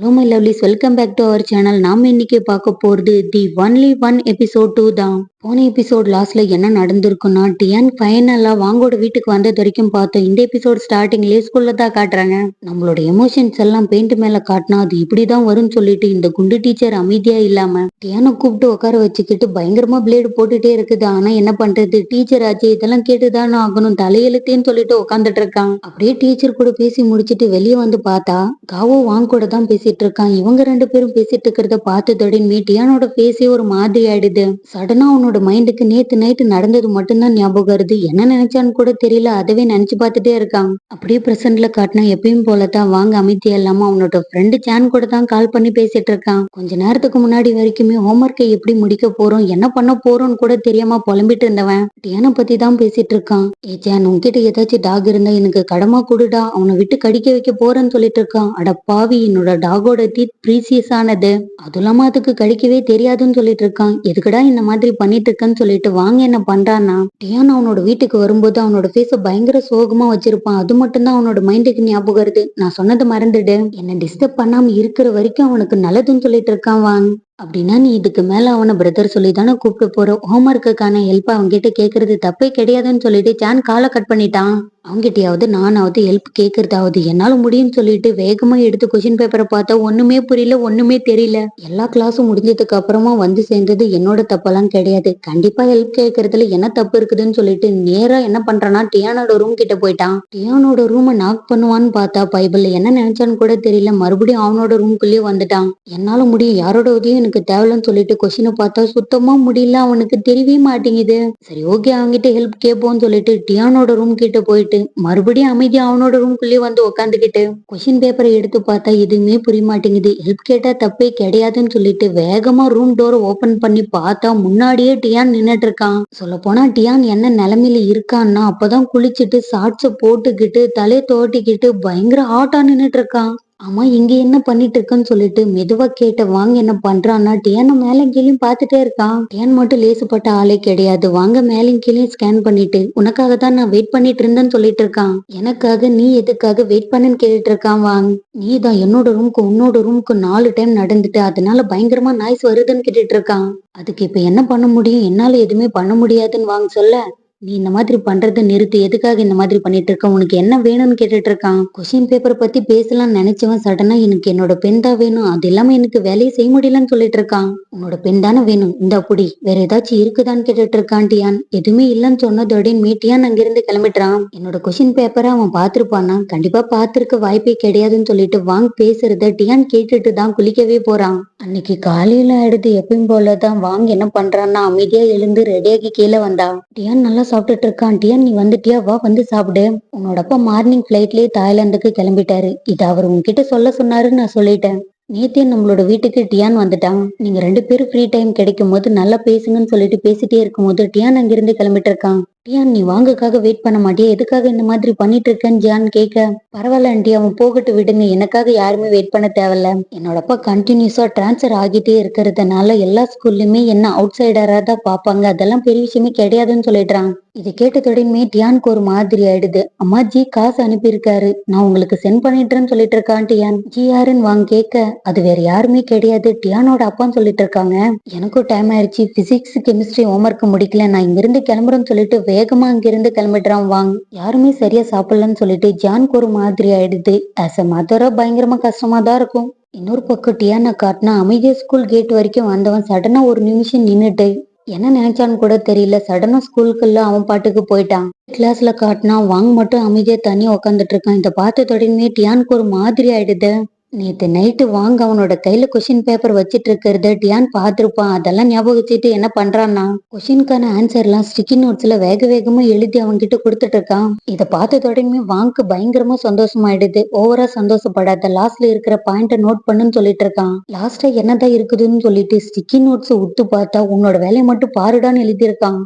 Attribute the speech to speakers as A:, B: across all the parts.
A: Hello my lovelies, welcome back to our channel. நாம இன்னைக்கு பார்க்க போறது தி ஒன்லி ஒன் எபிசோட் 2 தான். போன எபிசோட் லாஸ்ட்ல என்ன நடந்திருக்குன்னா, டியான் ஃபைனலா வாங்கோட வீட்டுக்கு வந்தது வரைக்கும் பார்த்தோம். இந்த எபிசோட் ஸ்டார்டிங்லேயே ஸ்கூல்ல தான் காட்டுறாங்க. நம்மளோட எமோஷன்ஸ் எல்லாம் பெயிண்ட் மேல காட்டினா அது இப்படிதான் வரும்னு சொல்லிட்டு இந்த குண்டு டீச்சர் அமைதியா இல்லாம டியானை கூப்பிட்டு உட்கார வச்சுக்கிட்டு பயங்கரமா பிளேடு போட்டுட்டே இருக்குது. ஆனா என்ன பண்றது, டீச்சர் ஆச்சு, இதெல்லாம் கேட்டுதானே ஆகணும், தலையெழுத்தேன்னு சொல்லிட்டு உட்காந்துட்டு இருக்கான். அப்படியே டீச்சர் கூட பேசி முடிச்சிட்டு வெளியே வந்து பார்த்தா காவோ வாங்க கூட தான் பேசிட்டு இருக்கான். இவங்க ரெண்டு பேரும் பேசிட்டு இருக்கிறத பார்த்து தொடங்கி டியானோட ஃபேஸே ஒரு மாதிரி ஆயிடுது. சடனா அவனோட மைண்டுக்கு நேத்து நைட்டு நடந்தது மட்டும்தான் ஞாபகம் வருது. என்ன நினைச்சான்னு கூட தெரியல, அதவே நினைச்சு பார்த்துட்டே இருக்கான். அப்படியே பிரசன்ட்ல காட்டினா எப்பயும் போலதான் வாங்க அமைதியா இல்லாம அவனோட ஃப்ரெண்டு சான் கூட தான் கால் பண்ணி பேசிட்டு இருக்கான். கொஞ்ச நேரத்துக்கு முன்னாடி வரைக்குமே ஹோம்ஒர்க்கை எப்படி முடிக்க போறோம், என்ன பண்ண போறோம்னு கூட தெரியாம புலம்பிட்டு இருந்தவன் டியானை பத்தி தான் பேசிட்டு இருக்கான். ஏ சான், உன்கிட்ட ஏதாச்சும் டாக் இருந்தா எனக்கு கடமா கொடுடா, அவனை விட்டு கடிக்க வைக்க போறேன்னு சொல்லிட்டு இருக்கான். அட பாவி, என்னோட டாகோட டீத் ப்ரீசியஸ் ஆனது, அது இல்லாம அதுக்கு கடிக்கவே தெரியாதுன்னு சொல்லிட்டு இருக்கான். எதுக்குடா இந்த மாதிரி பண்ணிட்டு இருக்கன்னு சொல்லிட்டு வாங்க என்ன பண்றான்னா, டியான் அவனோட வீட்டுக்கு வரும்போது அவனோட ஃபேஸ பயங்கர சோகமா வச்சிருப்பான். அது மட்டும்தான் அவனோட மைண்டுக்கு ஞாபகம் வருது. நான் சொன்னதை மறந்துடு, என்ன டிஸ்டர்ப் பண்ணாம இருக்கிற வரைக்கும் அவனுக்கு நல்லதுன்னு சொல்லிட்டு இருக்கான் வாங்க. அப்படின்னா நீ இதுக்கு மேல அவனை பிரதர் சொல்லி தானே கூப்பிட்டு போற, ஹோம்ஒர்க்குக்கான ஹெல்ப் அவன்கிட்ட கேட்கறது தப்பே கிடையாதுன்னு சொல்லிட்டு சான் காலை கட் பண்ணிட்டான். அவங்கிட்டயாவது நானாவது ஹெல்ப் கேட்கறதாவது என்னால முடியும்னு சொல்லிட்டு வேகமா எடுத்து கொஸ்டின் பேப்பரை பார்த்தா ஒண்ணுமே புரியல, ஒண்ணுமே தெரியல. எல்லா கிளாஸும் முடிஞ்சதுக்கு அப்புறமா வந்து சேர்ந்தது என்னோட தப்பெல்லாம் கிடையாது, கண்டிப்பா ஹெல்ப் கேட்கறதுல என்ன தப்பு இருக்குதுன்னு சொல்லிட்டு நேரா என்ன பண்றான்னா டியானோட ரூம் கிட்ட போயிட்டான். டியானோட ரூமை நாக் பண்ணுவான்னு பார்த்தா பைபிள்ல என்ன நினைச்சான்னு கூட தெரியல, மறுபடியும் அவனோட ரூம்குள்ளேயே வந்துட்டான். என்னால முடியும், யாரோட உதவியும் எனக்கு தேவைன்னு சொல்லிட்டு கொஸ்டினை பார்த்தா சுத்தமா முடியல, அவனுக்கு தெரியவே மாட்டேங்குது. சரி ஓகே, அவன்கிட்ட ஹெல்ப் கேட்போம்னு சொல்லிட்டு டியானோட ரூம் கிட்ட போயிட்டு மறுபடியும் அமைதியா அவனோட ரூம்குள்ளேயே வந்து உட்காந்துக்கிட்டு கொஸ்டின் பேப்பரை எடுத்து பார்த்தா எதுவுமே புரிய மாட்டேங்குது. ஹெல்ப் கேட்டா தப்பே கிடையாதுன்னு சொல்லிட்டு வேகமா ரூம் டோரை ஓபன் பண்ணி பார்த்தா முன்னாடியே டியான் நின்னுட்டு இருக்கான். சொல்ல போனா டியான் என்ன நிலைமையில இருக்கான்னா, அப்பதான் குளிச்சுட்டு ஷார்ட்ஸ போட்டுக்கிட்டு தலையை தோட்டிக்கிட்டு பயங்கர ஹாட்டா நின்னுட்டு இருக்கான். ஆமா, இங்க என்ன பண்ணிட்டு இருக்கன்னு சொல்லிட்டு மெதுவா கேட்ட வாங்க என்ன பண்றான்னா, டியான் மேல கீழயும் பாத்துட்டே இருக்கான். டியான் மட்டும் லேசுப்பட்ட ஆளே கிடையாது. வாங்க மேலும் கீழயும் ஸ்கேன் பண்ணிட்டு உனக்காக தான் நான் வெயிட் பண்ணிட்டு இருந்தேன்னு சொல்லிட்டு இருக்கான். எனக்காக நீ எதுக்காக வெயிட் பண்ணுன்னு கேட்டுட்டு இருக்கான் வாங்க. நீ தான் என்னோட ரூமுக்கு உன்னோட ரூமுக்கு 4 டைம் நடந்துட்டு அதனால பயங்கரமா நாய்ஸ் வருதுன்னு கேட்டுட்டு இருக்கான். அதுக்கு இப்ப என்ன பண்ண முடியும், என்னால எதுவுமே பண்ண முடியாதுன்னு வாங்க சொல்ல, நீ இந்த மாதிரி பண்றதை நிறுத்து, எதுக்காக இந்த மாதிரி பண்ணிட்டு இருக்க, உனக்கு என்ன வேணும்னு கேட்டுட்டு இருக்கான். கொஸ்டின் பேப்பரை பத்தி பேசலாம்னு நினைச்சவன் சடனா எனக்கு என்னோட பெண் தான் வேணும், அது இல்லாம எனக்கு வேலையை செய்ய முடியலன்னு சொல்லிட்டு இருக்கான். உன்னோட பெண் தானே வேணும், இந்த அப்படி வேற ஏதாச்சும் இருக்குதான்னு கேட்டுட்டு இருக்கான் டியான். எதுவுமே இல்லைன்னு சொன்னதோட டியான் அங்கிருந்து கிளம்பிட்டான். என்னோட கொஸ்டின் பேப்பரை அவன் பாத்துருப்பானா, கண்டிப்பா பாத்துருக்க வாய்ப்பே கிடையாதுன்னு சொல்லிட்டு வாங்க பேசுறத டியான் கேட்டுட்டு தான் குளிக்கவே போறான். அன்னைக்கு காலையில ஆயிடுது. எப்பயும் போலதான் வாங்க என்ன பண்றான்னா அமைதியா எழுந்து ரெடியாகி கீழே வந்தா. டியான் நல்லா சாப்பிட்டுட்டு இருக்கான். டியான் நீ வந்துட்டியா, வா வந்து சாப்பிடு. உன்னோட அப்பா மார்னிங் பிளைட்லயே தாய்லாந்துக்கு கிளம்பிட்டாரு, இது அவர் உன்கிட்ட சொல்ல சொன்னாருன்னு நான் சொல்லிட்டேன். நேத்தே நம்மளோட வீட்டுக்கு டியான் வந்துட்டான். நீங்க ரெண்டு பேரும் ஃப்ரீ டைம் கிடைக்கும் போது நல்லா பேசுங்கன்னு சொல்லிட்டு பேசிட்டே இருக்கும் போது டியான் அங்கிருந்து கிளம்பிட்டு இருக்கான். டியான் நீ வாங்கக்காக வெயிட் பண்ண மாட்டியா, எதுக்காக இந்த மாதிரி பண்ணிட்டு இருக்கேன்னு ஜியான் கேட்க, பரவாயில்ல ஆண்டி, அவன் போகட்டு விடுங்க, எனக்காக யாருமே வெயிட் பண்ண தேவையில்ல. என்னோட அப்பா கண்டினியூஸா டிரான்ஸ்ஃபர் ஆகிட்டே இருக்கிறதுனால எல்லா ஸ்கூல்லுமே என்ன அவுட் சைடரா தான் பாப்பாங்க, அதெல்லாம் பெரிய விஷயமே கிடையாதுன்னு சொல்லிடுறான். இதை கேட்டதோடையுமே டியானுக்கு ஒரு மாதிரி ஆயிடுது. அம்மா ஜி காசு அனுப்பியிருக்காரு, நான் உங்களுக்கு சென்ட் பண்ணிட்டேன்னு சொல்லிட்டு இருக்கான் டியான். ஜி யாருன்னு வாங்க கேட்க, அது வேற யாருமே கிடையாது, டியானோட அப்பான்னு சொல்லிட்டு இருக்காங்க. எனக்கும் டைம் ஆயிடுச்சு, பிசிக்ஸ் கெமிஸ்ட்ரி ஹோம்ஒர்க் முடிக்கல, நான் இங்கிருந்து கிளம்புறேன்னு சொல்லிட்டு வேகமா அங்கிருந்து கிளம்பிடுறான் வாங்க. யாருமே சரியா சாப்பிடலன்னு சொல்லிட்டு ஜானுக்கு ஒரு மாதிரி ஆயிடுது. ஆஸ் அ மதரா பயங்கரமா கஷ்டமா தான் இருக்கும். இன்னொரு பக்கம் டியானை காட்டினா அமைதியா ஸ்கூல் கேட் வரைக்கும் வந்தவன் சடனா ஒரு நிமிஷம் நின்னுட்டு என்ன நினைச்சான்னு கூட தெரியல, சடனா ஸ்கூலுக்குள்ள அவன் பாட்டுக்கு போயிட்டான். கிளாஸ்ல காட்டினா வாங்க மட்டும் அமைதியா தனியா உட்காந்துட்டு இருக்கான். இதை பார்த்த தொடங்கி டியானுக்கு ஒரு மாதிரி ஆயிடுது. நேத்து நைட்டு வாங்க அவனோட கையில கொஸ்டின் பேப்பர் வச்சிட்டு இருக்கிறத டியான் பார்த்திருப்பான். அதெல்லாம் ஞாபகம் வச்சுட்டு என்ன பண்றான்னா, கொஸ்டினுக்கான ஆன்சர் எல்லாம் ஸ்டிக்கி நோட்ஸ்ல வேக வேகமா எழுதி அவங்க கிட்ட கொடுத்துட்டு இருக்கான். இதை பார்த்த தொடங்கி வாங்க பயங்கரமா சந்தோஷமாயிடுது. ஓவரா சந்தோஷப்படாத, லாஸ்ட்ல இருக்கிற பாயிண்ட நோட் பண்ணுன்னு சொல்லிட்டு இருக்கான். லாஸ்டா என்னதான் இருக்குதுன்னு சொல்லிட்டு ஸ்டிக்கி நோட்ஸ் உத்து பார்த்தா உன்னோட வேலையை மட்டும் பாருடான்னு எழுதியிருக்கான்.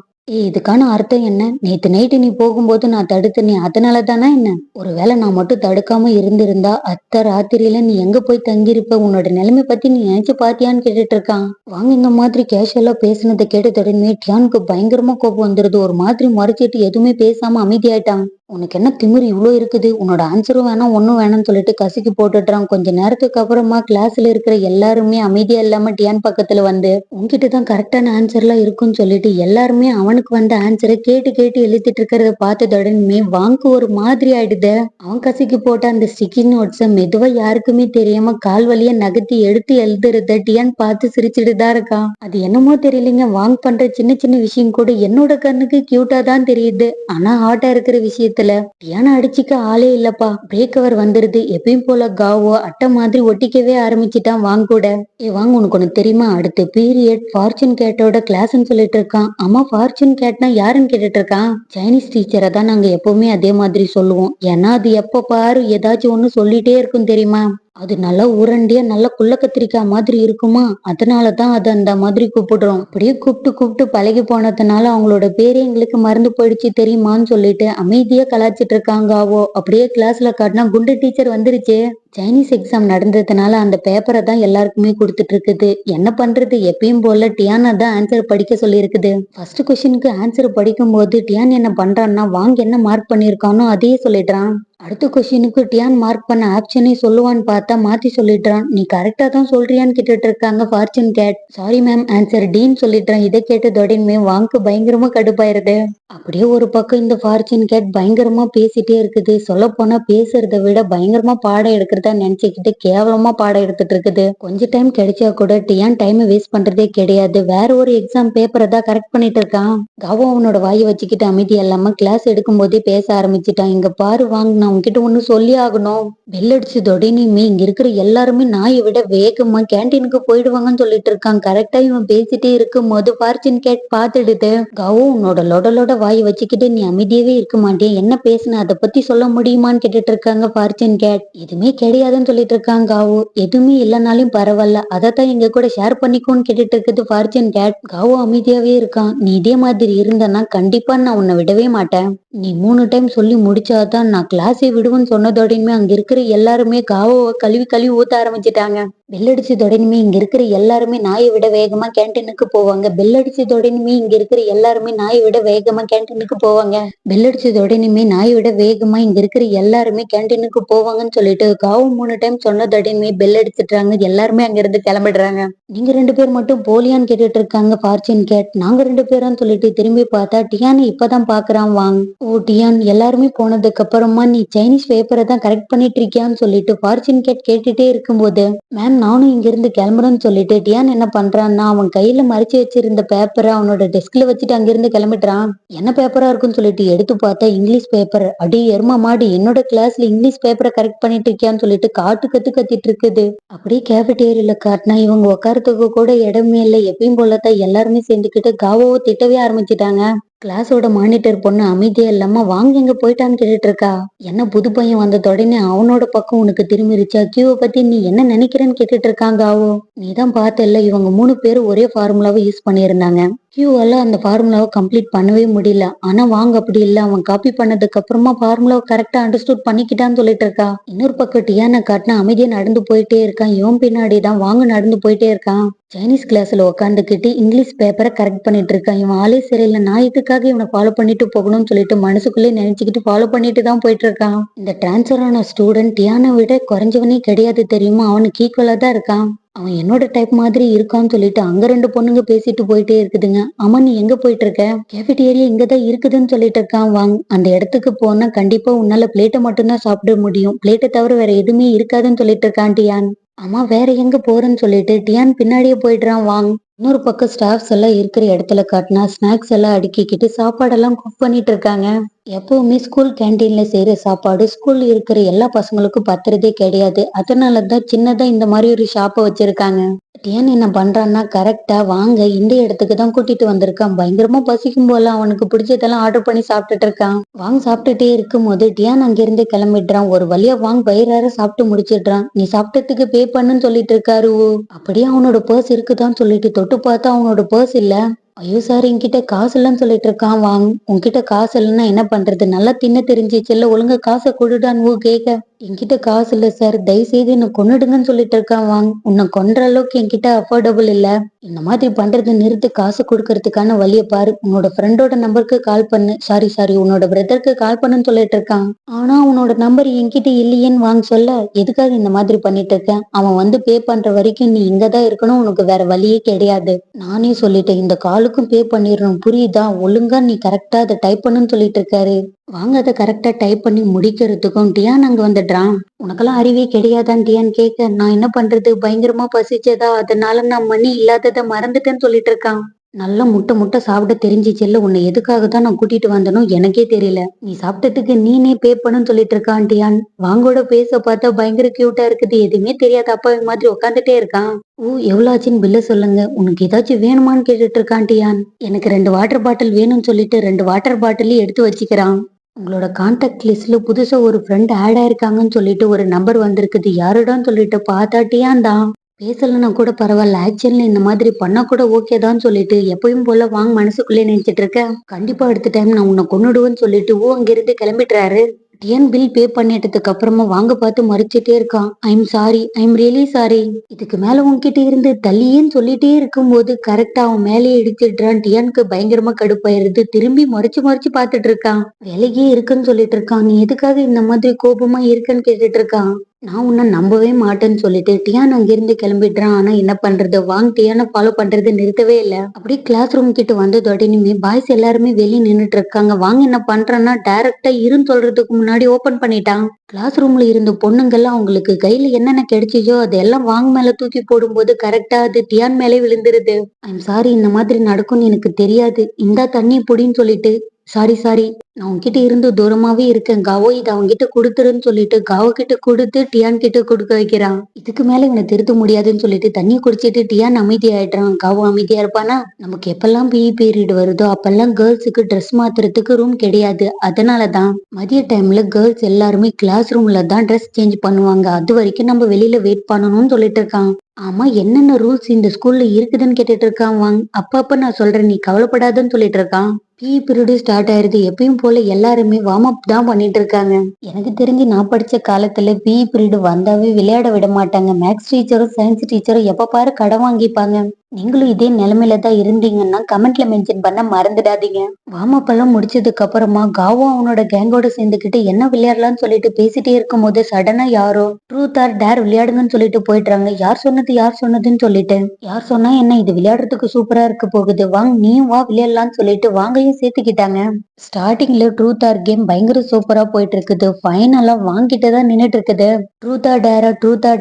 A: இதுக்கான அர்த்தம் என்ன, நேத்து நைட்டு நீ போகும்போது நான் தடுத்தனே, அதனால தானே என்ன, ஒருவேளை நான் மட்டும் தடுக்காம இருந்திருந்தா அத்த ராத்திரியில நீ எங்க போய் தங்கியிருப்ப, உன்னோட நிலைமை பத்தி நீ நினைச்சு பாத்தியான்னு கேட்டுட்டு இருக்கான். வாங்க இந்த மாதிரி கேஷுவலா பேசினதை கேட்ட தொடர்ந்து டியானுக்கு பயங்கரமா கோபம் வந்துருது. ஒரு மாதிரி மறைச்சிட்டு எதுவுமே பேசாம அமைதியாயிட்டான். உனக்கு என்ன திமிரு இவ்ளோ இருக்குது, உன்னோட ஆன்சரும் வேணாம் ஒன்னும் வேணாம்னு சொல்லிட்டு கசக்கி போட்டுடுறான். கொஞ்ச நேரத்துக்கு அப்புறமா கிளாஸ்ல இருக்கிற எல்லாருமே அமைதியா இல்லாம டியான் பக்கத்துல வந்து உன்கிட்ட தான் கரெக்டான ஆன்சர்லாம் இருக்குன்னு சொல்லிட்டு எல்லாருமே அவனுக்கு வந்த ஆன்சரை கேட்டு கேட்டு எழுதிட்டு இருக்கிறத பார்த்ததுடனே வாங்கு ஒரு மாதிரி ஆயிடுது. அவன் கசக்கி போட்ட அந்த ஸ்டிக்கி நோட்ஸ மெதுவா யாருக்குமே தெரியாம கால் வழியா நகர்த்தி எடுத்து எழுதுறத டியான் பார்த்து சிரிச்சுட்டு தான் இருக்கான். அது என்னமோ தெரியலைங்க, வாங் பண்ற சின்ன சின்ன விஷயம் கூட என்னோட கண்ணுக்கு கியூட்டா தான் தெரியுது. ஆனா ஹார்ட்டா இருக்கிற விஷயத்துல டியானா அடிச்சுக்க ஆளே இல்லப்பா. பிரேக் கவர் வந்துருது. எப்பயும் போல காவோ அட்டை மாதிரி ஒட்டிக்கவே ஆரம்பிச்சுட்டான் வாங் கூட. வாங்க, உனக்கு ஒண்ணு தெரியுமா, அடுத்த பீரியட் ஃபார்ச்சூன் கேட்டோட கிளாஸ்ன்னு சொல்லிட்டு இருக்கான். அம்மா, ஃபார்ச்சூன் கேட்னா யாருன்னு கேட்டுட்டு இருக்கான். சைனீஸ் டீச்சரை தான் நாங்க எப்பவுமே அதே மாதிரி சொல்லுவோம். ஏன்னா அது எப்ப பாரு ஏதாச்சும் ஒண்ணு சொல்லிட்டே இருக்கும் தெரியுமா. அது நல்லா உருண்டியா நல்லா குள்ள கத்திரிக்காய் மாதிரி இருக்குமா, அதனாலதான் அது அந்த மாதிரி கூப்பிடுறோம். அப்படியே கூப்பிட்டு கூப்பிட்டு பழகி போனதுனால அவங்களோட பேரே எங்களுக்கு மறந்து போயிடுச்சு தெரியுமான்னு சொல்லிட்டு அமைதியா கலாச்சிட்டு இருக்காங்க. ஆவோ அப்படியே கிளாஸ்ல காட்டினா குண்டு டீச்சர் வந்துருச்சு. சைனீஸ் எக்ஸாம் நடந்ததுனால அந்த பேப்பரை தான் எல்லாருக்குமே கொடுத்துட்டு இருக்குது. என்ன பண்றது, எப்பயும் போல டியானா தான் ஆன்சர் படிக்க சொல்லி இருக்குது. ஃபர்ஸ்ட் கொஸ்டினுக்கு ஆன்சர் படிக்கும் போது டியான் என்ன பண்றான்னா வாங்க என்ன மார்க் பண்ணிருக்கானோ அதையே சொல்லிடுறான். அடுத்த கொஸ்டினுக்கு டியான் மார்க் பண்ண ஆப்ஷனே சொல்லுவான்னு பார்த்தா மாத்தி சொல்லிடுறான். நீ கரெக்டா தான் சொல்றியான்னு கேட்டுட்டு இருக்காங்க fortune cat. Sorry ma'am, answer டீன்னு சொல்லிடுறான். இதை கேட்டதோடனே வாங்கு பயங்கரமா கடுப்பாயிருது. அப்படியே ஒரு பக்கம் இந்த ஃபார்ச்சூன் கேட் பயங்கரமா பேசிட்டே இருக்குது. சொல்ல போனா பேசுறத விட பயங்கரமா பாடம் எடுக்கிறதா நினைச்சுக்கிட்டு கேவலமா பாடம் எடுத்துட்டு இருக்குது. கொஞ்ச டைம் கிடைச்சா கூட டியான் டைம் வேஸ்ட் பண்றதே கிடையாது. வேற ஒரு எக்ஸாம் பேப்பரை தான் கரெக்ட் பண்ணிட்டு இருக்கான். காவோ அவனோட வாயை வச்சுக்கிட்டு அமைதியா இல்லாம கிளாஸ் எடுக்கும் போதே பேச ஆரம்பிச்சுட்டான். இங்க பாரு வாங்க, நான் உன்கிட்ட ஒண்ணு சொல்லி ஆகணும். பெல் அடிச்சதோடனே இங்க இருக்கிற எல்லாருமே நாயை விட வேகமா கேன்டீனுக்கு போயிடுவாங்கன்னு சொல்லிட்டு இருக்கான். கரெக்டா இவன் பேசிட்டே இருக்கும் போது ஃபார்ச்சூன் கேட் பாத்துடுது. காவோ, உன்னோட லொட வாயை வச்சுக்கிட்டு நீ அமைதியாவே இருக்க மாட்டேன், என்ன பேசுன அதை பத்தி சொல்ல முடியுமான்னு கேட்டுட்டு இருக்காங்க ஃபார்ச்சூன் கேட். எதுவுமே கிடையாதுன்னு சொல்லிட்டு இருக்காங்க காவோ. எதுவுமே இல்லைனாலும் பரவாயில்ல, அதைத்தான் எங்க கூட ஷேர் பண்ணிக்கோன்னு கேட்டுட்டு இருக்குது ஃபார்ச்சூன் கேட். காவோ அமைதியாவே இருக்கான். நீ இதே மாதிரி இருந்தனா கண்டிப்பா நான் உன்னை விடவே மாட்டேன். நீ 3 டைம் சொல்லி முடிச்சாதான் நான் கிளாஸே விடுவேன்னு சொன்னதோடனே அங்க இருக்கிற எல்லாருமே காவோவை கழுவி கழுவி ஊத்த ஆரம்பிச்சிட்டாங்க. பெல் அடிச்சதோடனே இங்க இருக்கிற எல்லாருமே நாயை விட வேகமா கேன்டீனுக்கு போவாங்க. பெல் அடிச்சதோடனே இங்க இருக்கிற எல்லாருமே நாயை விட வேகமா கேன்டீனுக்கு போவாங்க. பெல் அடிச்சதோடனே நாயை விட வேகமா இங்க இருக்கிற எல்லாருமே கேன்டீனுக்கு போவாங்கன்னு சொல்லிட்டு காவு 3 டைம் சொன்னதோடனே பெல் அடிச்சிட்டாங்க. எல்லாருமே அங்க இருந்து கிளம்பிடுறாங்க. நீங்க 2 பேர் மட்டும் போலியான்னு கேட்டுட்டு இருக்காங்க ஃபார்ச்சூன் கேட். நாங்க 2 பேரான்னு சொல்லிட்டு திரும்பி பார்த்தா டியான் இப்பதான் பாக்குறான் வாங். ஓ டியான், எல்லாருமே போனதுக்கு அப்புறமா நீ சைனீஸ் பேப்பரை தான் கரெக்ட் பண்ணிட்டு இருக்கியான்னு சொல்லிட்டு ஃபார்ச்சூன் கேட் கேட்டுட்டே இருக்கும்போது மேம் நானும் இங்க இருந்து கிளம்புறேன்னு சொல்லிட்டு டியான் என்ன பண்றான்னா அவன் கையில மறைச்சு வச்சிருந்த பேப்பரை அவனோட டெஸ்க்ல வச்சுட்டு அங்கிருந்து கிளம்பிடுறான். என்ன பேப்பரா இருக்குன்னு சொல்லிட்டு எடுத்து பார்த்தா இங்கிலீஷ் பேப்பர். அடி எருமா மாடி, என்னோட கிளாஸ்ல இங்கிலீஷ் பேப்பரை கரெக்ட் பண்ணிட்டு இருக்கியான்னு சொல்லிட்டு கத்திட்டு இருக்குது. அப்படியே கேபிட்டேரியில காட்டினா இவங்க உட்காரத்துக்கு கூட இடமே இல்லை. எப்பயும் போலத்தான் எல்லாருமே சேர்ந்துக்கிட்டு காவோவை திட்டவே ஆரம்பிச்சுட்டாங்க. கிளாஸோட மானிட்டர் பொண்ணு அமைதியா இல்லாம வாங்க எங்க போயிட்டான்னு கேட்டுட்டு இருக்கா. என்ன புது பையன் வந்த உடனே அவனோட பக்கம் உனக்கு திரும்பிருச்சா, கியூவை பத்தி நீ என்ன நினைக்கிறேன்னு கேட்டுட்டு இருக்காங்க. ஆவோ நீதான் பார்த்தல, இவங்க 3 பேரும் ஒரே ஃபார்முலாவை யூஸ் பண்ணியிருந்தாங்க. கியூவால அந்த ஃபார்முலாவை கம்ப்ளீட் பண்ணவே முடியல. ஆனா வாங்க அப்படி இல்ல, அவன் காப்பி பண்ணதுக்கு அப்புறமா ஃபார்முலாவை கரெக்டா அண்டர்ஸ்டூட் பண்ணிக்கிட்டான்னு சொல்லிட்டு இருக்கா. இன்னொரு பக்கம் டியானை காட்டினா அமைதியா நடந்து போயிட்டே இருக்கான். இவன் பின்னாடிதான் வாங்க நடந்து போயிட்டே இருக்கான். சைனீஸ் கிளாஸ்ல உட்காந்துக்கிட்டு இங்கிலீஷ் பேப்பரை கரெக்ட் பண்ணிட்டு இருக்கான். இவன் ஆளே சரியில்லை, நான் இதுக்காக இவனை ஃபாலோ பண்ணிட்டு போகணும்னு சொல்லிட்டு மனசுக்குள்ளே நினைச்சுக்கிட்டு ஃபாலோ பண்ணிட்டு தான் போயிட்டு இருக்கான். இந்த டிரான்ஸ்ஃபர் ஆன ஸ்டூடெண்ட் டியானை விட குறைஞ்சவனே கிடையாது தெரியுமா, அவனுக்கு ஈக்குவலா தான் இருக்கான். அவன் என்னோட டைப் மாதிரி இருக்கான்னு சொல்லிட்டு அங்க 2 பொண்ணுங்க பேசிட்டு போயிட்டே இருக்குதுங்க. அம்மா நீ எங்க போயிட்டு இருக்க, கேபிட்டேரியா இங்கதான் இருக்குதுன்னு சொல்லிட்டு இருக்கான். வாங் அந்த இடத்துக்கு போனா கண்டிப்பா உன்னால பிளேட்டை மட்டும்தான் சாப்பிட முடியும், பிளேட்டை தவிர வேற எதுவுமே இருக்காதுன்னு சொல்லிட்டு இருக்கான் டியான். அம்மா வேற எங்க போறேன்னு சொல்லிட்டு டியான் பின்னாடியே போயிடுறான். வாங் இன்னொரு பக்கம் ஸ்டாஃப்ஸ் எல்லாம் இருக்கிற இடத்துல காட்டினா ஸ்நாக்ஸ் எல்லாம் அடுக்கிக்கிட்டு சாப்பாடெல்லாம் குக் பண்ணிட்டு இருக்காங்க. எப்பவுமே ஸ்கூல் கேன்டீன்ல செய்யற சாப்பாடு ஸ்கூல்ல இருக்கிற எல்லா பசங்களுக்கும் பத்துறதே கிடையாது. அதனாலதான் சின்னதா இந்த மாதிரி ஒரு ஷாப்பை வச்சிருக்காங்க. டியான் என்ன பண்றான்னா கரெக்டா வாங்க இந்த இடத்துக்கு தான் கூட்டிட்டு வந்திருக்கான். பயங்கரமா பசிக்கும் போல அவனுக்கு பிடிச்சதெல்லாம் ஆர்டர் பண்ணி சாப்பிட்டுட்டு இருக்கான். வாங் சாப்பிட்டுட்டே இருக்கும் போது டியான் அங்கிருந்து கிளம்பிடுறான். ஒரு வழியா வாங் வயிறார சாப்பிட்டு முடிச்சிடுறான். நீ சாப்பிட்டதுக்கு பே பண்ணுன்னு சொல்லிட்டு இருக்காரு. அப்படியே அவனோட பர்ஸ் இருக்குதான்னு சொல்லிட்டு தொட்டு பார்த்தா அவனோட பர்ஸ் இல்ல. ஐயோ சார், என்கிட்ட காசு இல்லைன்னு சொல்லிட்டு இருக்கான். வாங் உன்கிட்ட காசு இல்லைன்னா என்ன பண்றது, நல்லா தின்ன தெரிஞ்சிச்சுல்ல, ஒழுங்கா காசை கொடுடான்னு கேட்க என்கிட்ட காசு இல்ல சார், தயவு செய்து என்ன கொன்னுடுங்கன்னு சொல்லிட்டு இருக்கான் வாங். உன்னை கொன்ற அளவுக்கு என்கிட்ட அஃபோர்டபுள் இல்ல. இந்த மாதிரி பண்றது நிறுத்து, காசு கொடுக்கறதுக்கான வழியை பாரு. உன்னோட ஃப்ரெண்டோட நம்பருக்கு கால் பண்ணு. சாரி உன்னோட பிரதருக்கு கால் பண்ணுன்னு சொல்லிட்டு இருக்கான். ஆனா உன்னோட நம்பர் என்கிட்ட இல்லையேன்னு வாங்க சொல்ல, எதுக்காக இந்த மாதிரி பண்ணிட்டு இருக்கேன்? அவன் வந்து பே பண்ற வரைக்கும் நீ இங்கதான் இருக்கணும், உனக்கு வேற வழியே கிடையாது. நானே சொல்லிட்டேன், இந்த காலுக்கும் பே பண்ணிடணும், புரியுதா? ஒழுங்கா நீ கரெக்டா அதை டைப் பண்ணுன்னு சொல்லிட்டு இருக்காரு. வாங்க அதை கரெக்டா டைப் பண்ணி முடிக்கிறதுக்கும் டியான் அங்க வந்துடுறான். உனக்கெல்லாம் அறிவே கிடையாதான் டியான் கேட்க, நான் என்ன பண்றது, பயங்கரமா பசிச்சதா, அதனால நான் மணி இல்லாததை மறந்துட்டேன்னு சொல்லிட்டு இருக்கான். நல்லா முட்டை முட்டை சாப்பிட தெரிஞ்சிச்சுல்ல, உன்னை எதுக்காக தான் நான் கூட்டிட்டு வந்தனோ எனக்கே தெரியல. நீ சாப்பிட்டதுக்கு நீனே பே பண்ணுன்னு சொல்லிட்டு இருக்கான் டியான். வாங்கோட பேச பார்த்தா பயங்கர கியூட்டா இருக்குது, எதுவுமே தெரியாத அப்பா மாதிரி உட்காந்துட்டே இருக்கான். ஓ, எவ்வளோ ஆச்சுன்னு பில்ல சொல்லுங்க, உனக்கு ஏதாச்சும் வேணுமான்னு கேட்டுட்டு இருக்கான் டியான். எனக்கு 2 வாட்டர் பாட்டில் வேணும்னு சொல்லிட்டு 2 வாட்டர் பாட்டிலையும் எடுத்து வச்சுக்கிறான். உங்களோட கான்டாக்ட் லிஸ்ட்ல புதுசா ஒரு ஃப்ரெண்ட் ஆட் ஆயிருக்காங்கன்னு சொல்லிட்டு ஒரு நம்பர் வந்திருக்குது, யாருடான்னு சொல்லிட்டு பார்த்தா டியான் தான். பேசலன்னா கூட பரவாயில்ல, ஆக்சுவலி இந்த மாதிரி பண்ணா கூட ஓகே தான் சொல்லிட்டு எப்பயும் போல வாங்க மனசுக்குள்ளே நினைச்சிட்டு இருக்க. கண்டிப்பா அடுத்த டைம் நான் உன்னை கொன்னுடுவேன்னு சொல்லிட்டு அங்கிருந்து கிளம்பிட்டுறாரு. டிஎன் பில் பே பண்ணிட்டதுக்கு அப்புறமா வாங்க பார்த்து மறைச்சிட்டே இருக்கான். I'm sorry, I'm really sorry. இதுக்கு மேல உன்கிட்ட இருந்து தள்ளியேன்னு சொல்லிட்டே இருக்கும்போது கரெக்டா அவன் மேலேயே இடிச்சிடுறான். டிஎனுக்கு பயங்கரமா கடுப்பாயிருது. திரும்பி மறைச்சு மறைச்சு பார்த்துட்டு இருக்கான். வேலைக்கே இருக்குன்னு சொல்லிட்டு இருக்கான். நீ எதுக்காக இந்த மாதிரி கோபமா இருக்குன்னு கேட்டுட்டு இருக்கான். நான் உன்னை நம்பவே மாட்டேன்னு சொல்லிட்டு டியான் அங்கிருந்து கிளம்பிடுறான். ஆனா என்ன பண்றது, வாங் டியானை ஃபாலோ பண்றது நிறுத்தவே இல்ல. அப்படியே கிளாஸ் ரூம் கிட்ட வந்தது உடனே பாய்ஸ் எல்லாருமே வெளியே நின்னுட்டு இருக்காங்க. வாங்க என்ன பண்றான்னா டைரக்டா இருன்னு சொல்றதுக்கு முன்னாடி ஓபன் பண்ணிட்டான். கிளாஸ் ரூம்ல இருந்த பொண்ணுங்கெல்லாம் அவங்களுக்கு கையில என்னென்ன கிடைச்சிச்சோ அதெல்லாம் வாங்க மேல தூக்கி போடும்போது கரெக்டா அது டியான் மேலே விழுந்துருது. ஐம் சாரி, இந்த மாதிரி நடக்கும்னு எனக்கு தெரியாது, இந்தா தண்ணி பொடின்னு சொல்லிட்டு சாரி நான் உன்கிட்ட இருந்து தூரமாவே இருக்கேன் காவோ, இதை அவன்கிட்ட கொடுத்துருன்னு சொல்லிட்டு காவோ கிட்ட கொடுத்து டியான் கிட்ட கொடுக்க வைக்கிறான். இதுக்கு மேல இவனை திருத்த முடியாதுன்னு சொல்லிட்டு தண்ணியை குடிச்சிட்டு டியான் அமைதி ஆயிடுறான். காவோ அமைதியா இருப்பானா? நமக்கு எப்பெல்லாம் பிஇ பீரியட் வருதோ அப்பெல்லாம் கேர்ள்ஸுக்கு ட்ரெஸ் மாத்துறதுக்கு ரூம் கிடையாது, அதனாலதான் மதிய டைம்ல கேர்ள்ஸ் எல்லாருமே கிளாஸ் ரூம்ல தான் ட்ரெஸ் சேஞ்ச் பண்ணுவாங்க, அது வரைக்கும் நம்ம வெளியில வெயிட் பண்ணணும்னு சொல்லிட்டு இருக்கான். ஆமா, என்னென்ன ரூல்ஸ் இந்த ஸ்கூல்ல இருக்குதுன்னு கேட்டுட்டு இருக்கான் வாங். அப்ப நான் சொல்றேன், நீ கவலைப்படாதுன்னு சொல்லிட்டு இருக்கான். பிஇ பீரியடு ஸ்டார்ட் ஆயிருது. எப்பயும் போல எல்லாருமே வார்ம் அப் தான் பண்ணிட்டு இருக்காங்க. எனக்கு தெரிஞ்சு நான் படிச்ச காலத்துல பிஇ பீரியடு வந்தாவே விளையாட விட மாட்டாங்க. மேக்ஸ் டீச்சரும் சயின்ஸ் டீச்சரும் எப்ப பாரு கடன் வாங்கிப்பாங்க. நீங்களும் இதே நிலைமையில தான் இருந்தீங்கன்னா கமெண்ட்ல மென்ஷன் பண்ண மறந்துடாதீங்க. வார்ம் அப் எல்லாம் முடிச்சதுக்கு அப்புறமா காவோ அவனோட கேங்கோட சேர்ந்துக்கிட்டு என்ன விளையாடலாம்னு சொல்லிட்டு பேசிட்டே இருக்கும் போது சடனா யாரோ ட்ரூத் ஆர் டேர் விளையாடுங்கன்னு சொல்லிட்டு போயிடுறாங்க. யார் சொன்னதுன்னு சொல்லிட்டு, யார் சொன்னா என்ன, இது விளையாடுறதுக்கு சூப்பரா இருக்க போகுது, வாங்க நீயும் வா விளையாடலாம்னு சொல்லிட்டு வாங்கையும் சேர்த்துக்கிட்டாங்க. ஸ்டார்டிங்ல ட்ரூத் ஆர் கேம் பயங்கர சூப்பரா போயிட்டு இருக்குது. ஃபைனலா வாங்கிட்டுதான் நின்னுட்டு இருக்குது. ட்ரூத்தா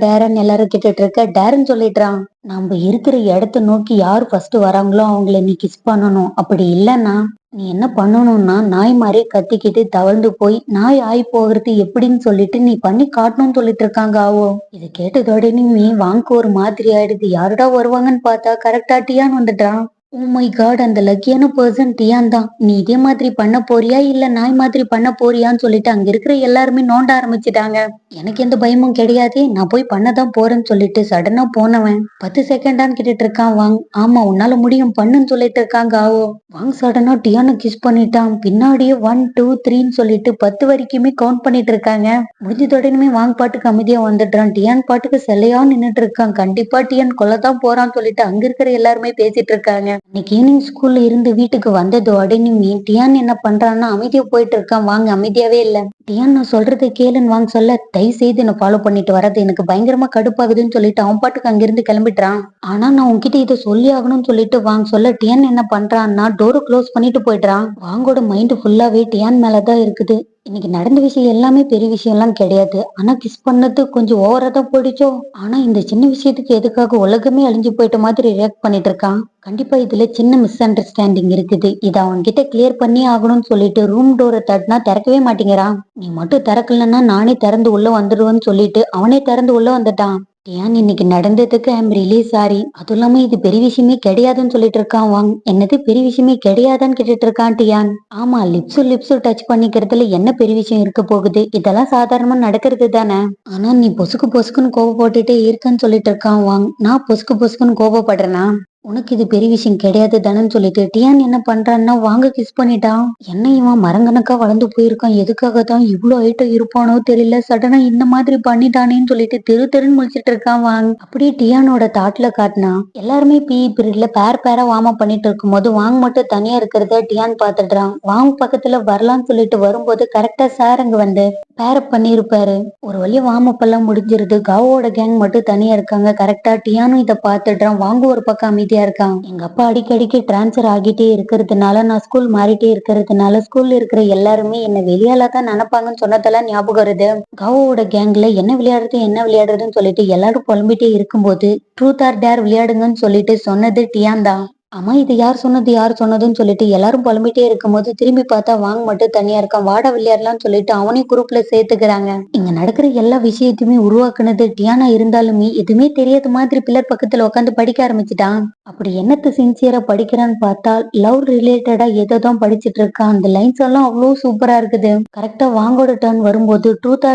A: டேரான்னு எல்லாரும் கேட்டுட்டு இருக்க. டேருன்னு சொல்லிடுறான். நம்ம இருக்கிற இடத்த நோக்கி யார் ஃபர்ஸ்ட் வராங்களோ அவங்கள நீ கிஸ் பண்ணணும், அப்படி இல்லைன்னா நீ என்ன பண்ணணும்னா நாய் மாதிரி கத்திக்கிட்டு தவழ்ந்து போய் நாய் ஆய் போகிறது எப்படின்னு சொல்லிட்டு நீ பண்ணி காட்டணும்னு சொல்லிட்டு இருக்காங்க. ஆவோ இதை கேட்டதோட நீ வாங்க ஒரு மாதிரி ஆயிடுது. யாருடா வருவாங்கன்னு பார்த்தா கரெக்டா டியான் வந்துட்டான். ஓ மை காட், அந்த லக்கியான பர்சன் டியான் தான். நீ இதே மாதிரி பண்ண போறியா இல்ல நாய் மாதிரி பண்ண போறியான்னு சொல்லிட்டு அங்க இருக்கிற எல்லாருமே நோண்ட ஆரம்பிச்சுட்டாங்க. எனக்கு எந்த பயமும் கிடையாது, நான் போய் பண்ணதான் போறேன்னு சொல்லிட்டு சடனா போனவன் 10 செகண்டான்னு கேட்டுட்டு இருக்கான் வாங். ஆமா உன்னால முடியும், பண்ணுன்னு சொல்லிட்டு இருக்காங்க. ஆவோ வாங் சடனா டியானை கிஸ் பண்ணிட்டான். பின்னாடியே 1 2 3ன்னு சொல்லிட்டு 10 வரைக்குமே கவுண்ட் பண்ணிட்டு இருக்காங்க. முடிஞ்சதோடனே வாங் பாட்டுக்கு அமைதியா வந்துடுறான். டியான் பாட்டுக்கு சிலையா நின்னுட்டு இருக்கான். கண்டிப்பா டியான் கொல்லதான் போறான்னு சொல்லிட்டு அங்க இருக்கிற எல்லாருமே பேசிட்டு இருக்காங்க. இன்னைக்கு ஈவினிங் ஸ்கூல்ல இருந்து வீட்டுக்கு வந்தது உடனே டியான் என்ன பண்றான்னா அமைதியா போயிட்டு இருக்கான். வாங்க அமைதியாவே இல்ல. டியான் நான் சொல்றது கேளுன்னு வாங்க சொல்ல, தயவு செய்து என்ன ஃபாலோ பண்ணிட்டு வர்றது எனக்கு பயங்கரமா கடுப்பாகுதுன்னு சொல்லிட்டு அவன் பாட்டுக்கு அங்கிருந்து கிளம்பிடுறான். ஆனா நான் உன்கிட்ட இதை சொல்லி ஆகணும்னு சொல்லிட்டு வாங்க சொல்ல, டியான் என்ன பண்றான்னா டோரை க்ளோஸ் பண்ணிட்டு போயிடுறான். வாங்கோட மைண்ட் ஃபுல்லாவே டியான் மேலதான் இருக்குது. இன்னைக்கு நடந்த விஷயம் எல்லாமே பெரிய விஷயம் எல்லாம் கிடையாது, ஆனா கிஸ் பண்ணது கொஞ்சம் ஓவரா தான் போயிடுச்சோ. ஆனா இந்த சின்ன விஷயத்துக்கு எதுக்காக உலகமே அழிஞ்சு போயிட்ட மாதிரி ரியாக்ட் பண்ணிட்டு இருக்கான். கண்டிப்பா இதுல சின்ன மிஸ் அண்டர்ஸ்டாண்டிங் இருக்குது, இதை அவன் கிட்ட கிளியர் பண்ணி ஆகணும்னு சொல்லிட்டு ரூம் டோரை தட்டினா திறக்கவே மாட்டேங்கிறான். நீ மட்டும் திறக்கலன்னா நானே திறந்து உள்ள வந்துடுவேன்னு சொல்லிட்டு அவனே திறந்து உள்ள வந்துட்டான். டியான் இன்னைக்கு நடந்ததுக்கு ஐம் ரியலி சாரி, அதுவும் இல்லாம இது பெரிய விஷயமே கிடையாதுன்னு சொல்லிட்டு இருக்கான் வாங். என்னது பெரிய விஷயமே கிடையாதான்னு கேட்டுட்டு இருக்கான் டியான். ஆமா, லிப்ஸு டச் பண்ணிக்கிறதுல என்ன பெரிய விஷயம் இருக்க போகுது, இதெல்லாம் சாதாரணமா நடக்கிறது தானே. ஆனா நீ பொசுக்குன்னு கோவப்பட்டுட்டே இருக்கன்னு சொல்லிட்டு இருக்கான் வாங். நான் பொசுக்குன்னு கோவப்படுறேனா? உனக்கு இது பெரிய விஷயம் கிடையாது தானேன்னு சொல்லிட்டு டியான் என்ன பண்றான்னா வாங்க கிஸ் பண்ணிட்டான். என்ன இவன் மரங்கணக்கா வளர்ந்து போயிருக்கான், எதுக்காக தான் இவ்வளோ ஐட்டம் இருப்பானோ தெரியல, சடனா இந்த மாதிரி பண்ணிட்டானேன்னு சொல்லிட்டு தெரு தெருன்னு முழிச்சிட்டு இருக்கான் வாங். அப்படியே டியானோட தாட்ல காட்டினா எல்லாருமே பிஇ பீரியட்ல பேரா வார்ம் அப் பண்ணிட்டு இருக்கும் போது வாங் மட்டும் தனியா இருக்கிறத டியான் பாத்துடுறான். வாங் பக்கத்துல வரலான்னு சொல்லிட்டு வரும்போது கரெக்டா சார் அங்க வந்து பேரப் பண்ணிருப்பாரு. ஒரு வழியா வார்ம் அப் எல்லாம் முடிஞ்சிருது. காவோட கேங் மட்டும் தனியா இருக்காங்க. கரெக்டா டியானும் இதை பாத்துடுறான். வாங்க ஒரு பக்கம் அமைதியா இருக்கான். எங்க அப்பா அடிக்கடிக்கு டிரான்ஸ்பர் ஆகிட்டே இருக்கிறதுனால நான் ஸ்கூல் மாறிட்டே இருக்கிறதுனால ஸ்கூல்ல இருக்கிற எல்லாருமே என்ன வெளியால தான் நினைப்பாங்கன்னு சொன்னதெல்லாம் ஞாபகம் வருது. காவோட கேங்ல என்ன விளையாடுறதுன்னு சொல்லிட்டு எல்லாரும் புலம்பிட்டே இருக்கும்போது ட்ரூத் ஆர் டேர் விளையாடுங்கன்னு சொல்லிட்டு சொன்னது டியான் தான். ஆமா இது யார் சொன்னதுன்னு சொல்லிட்டு எல்லாரும் புலம்பிட்டே இருக்கும்போது திரும்பி பார்த்தா வாங்க மட்டும் தனியா இருக்கான். வாடா விளையாடலாம்னு சொல்லிட்டு அவனையும் குரூப்ல சேர்த்துக்கிறாங்க. இங்க நடக்கிற எல்லா விஷயத்தையுமே உருவாக்குனது டியானா இருந்தாலுமே எதுவுமே தெரியாத மாதிரி பில்லர் பக்கத்துல உட்காந்து படிக்க ஆரம்பிச்சுட்டான். அப்படி என்னத்த சின்சியரா படிக்கிறான்னு பார்த்தா லவ் ரிலேட்டடா எதோதான் படிச்சுட்டு இருக்கான். அந்த லைன்ஸ் எல்லாம் அவ்வளவு சூப்பரா இருக்குது. கரெக்டா வாங்கோட டர்ன் வரும்போது ட்ரூத்தா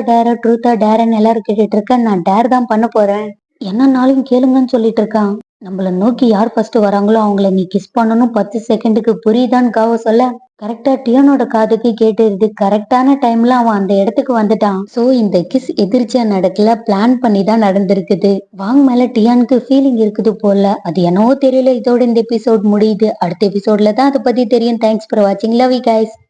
A: டேரன்னு எல்லாரும் கேட்டுட்டு இருக்க, நான் டேர் தான் பண்ண போறேன், என்னன்னாலும் கேளுங்கன்னு சொல்லிட்டு இருக்கான். நம்மள நோக்கி யார் ஃபர்ஸ்ட் வராங்களோ அவங்கள நீ கிஸ் பண்ணணும், 10 செகண்டுக்கு புரியுதான்னு காவ சொல்ல கரெக்டா டியானோட காதுக்கு கேட்டுருது. கரெக்டான டைம்ல அவன் அந்த இடத்துக்கு வந்துட்டான். சோ இந்த கிஸ் எதிர்ச்சியா நடக்கல, பிளான் பண்ணி தான் நடந்திருக்குது. வாங் மேல டியானுக்கு ஃபீலிங் இருக்குது போல, அது என்னவோ தெரியல. இதோட இந்த எபிசோட் முடியுது. அடுத்த எபிசோட்ல தான் அதை பத்தி தெரியும். தேங்க்ஸ் ஃபார் வாட்சிங். Love you guys.